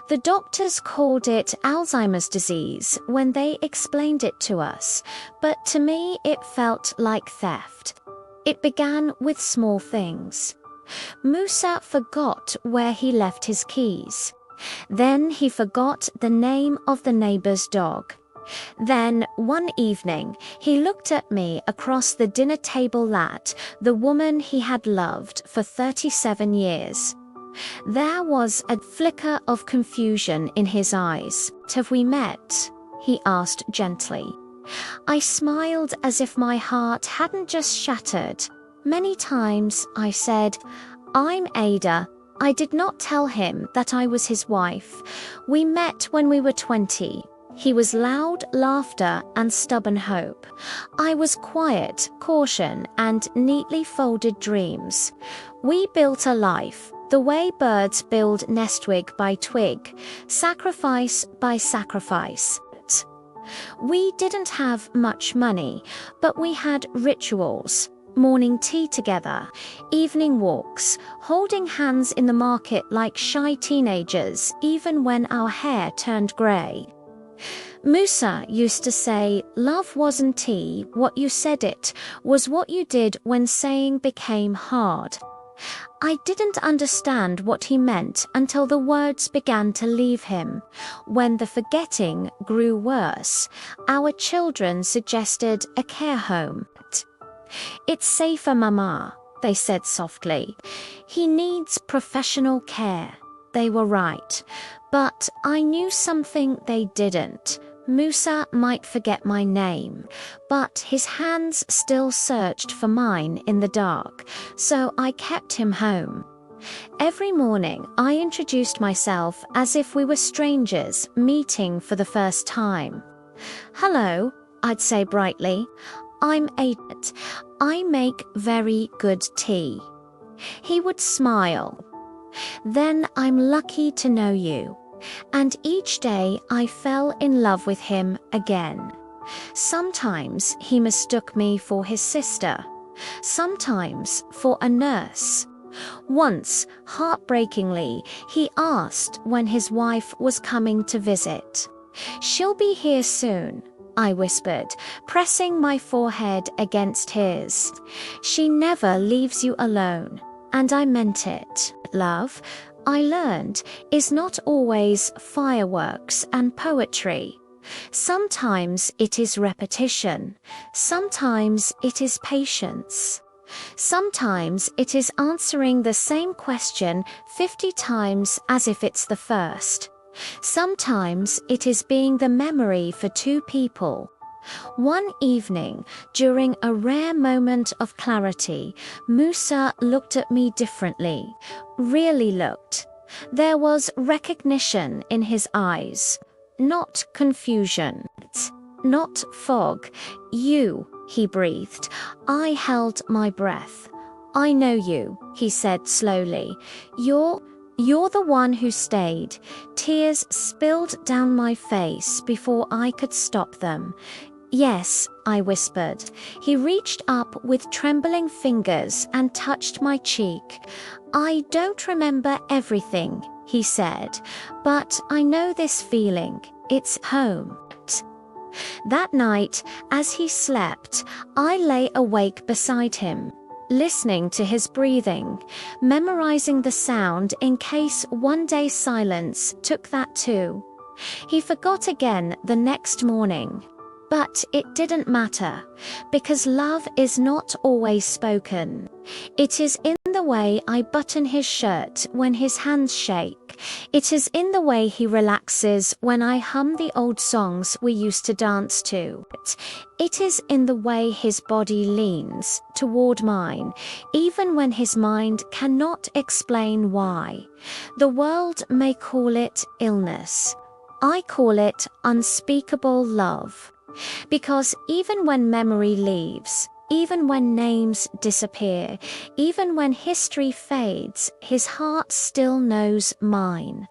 The doctors called it Alzheimer's disease when they explained it to us, but to me it felt like theft. It began with small things. Musa forgot where he left his keys. Then he forgot the name of the neighbor's dog. Then, one evening, he looked at me across the dinner table at the woman he had loved for 37 years. There was a flicker of confusion in his eyes. "Have we met?" he asked gently. I smiled as if my heart hadn't just shattered. "Many times," I said. "I'm Ada." I did not tell him that I was his wife. We met when we were 20. He was loud laughter and stubborn hope. I was quiet caution and neatly folded dreams. We built a life, the way birds build nest twig by twig, sacrifice by sacrifice. We didn't have much money, but we had rituals. Morning tea together, evening walks, holding hands in the market like shy teenagers, even when our hair turned grey. Musa used to say, "Love wasn't tea, what you said it was what you did when saying became hard." I didn't understand what he meant until the words began to leave him. When the forgetting grew worse, our children suggested a care home. "It's safer, Mama," they said softly. "He needs professional care." They were right. But I knew something they didn't. Musa might forget my name, but his hands still searched for mine in the dark, so I kept him home. Every morning, I introduced myself as if we were strangers meeting for the first time. "Hello," I'd say brightly. "I'm Ada. I make very good tea." He would smile. "Then I'm lucky to know you." And each day I fell in love with him again. Sometimes he mistook me for his sister, sometimes for a nurse. Once, heartbreakingly, he asked when his wife was coming to visit. "She'll be here soon," I whispered, pressing my forehead against his. "She never leaves you alone." And I meant it. Love, I learned, is not always fireworks and poetry. Sometimes it is repetition. Sometimes it is patience. Sometimes it is answering the same question 50 times as if it's the first. Sometimes it is being the memory for two people. One evening, during a rare moment of clarity, Musa looked at me differently, really looked. There was recognition in his eyes, not confusion, not fog. "You," he breathed. I held my breath. "I know you," he said slowly. You're the one who stayed." Tears spilled down my face before I could stop them. "Yes," I whispered. He reached up with trembling fingers and touched my cheek. "I don't remember everything," he said, "but I know this feeling. It's home." That night, as he slept, I lay awake beside him, listening to his breathing, memorizing the sound in case one day silence took that too. He forgot again the next morning. But it didn't matter, because love is not always spoken. It is in the way I button his shirt when his hands shake. It is in the way he relaxes when I hum the old songs we used to dance to. It is in the way his body leans toward mine, even when his mind cannot explain why. The world may call it illness. I call it unspeakable love. Because even when memory leaves, even when names disappear, even when history fades, his heart still knows mine.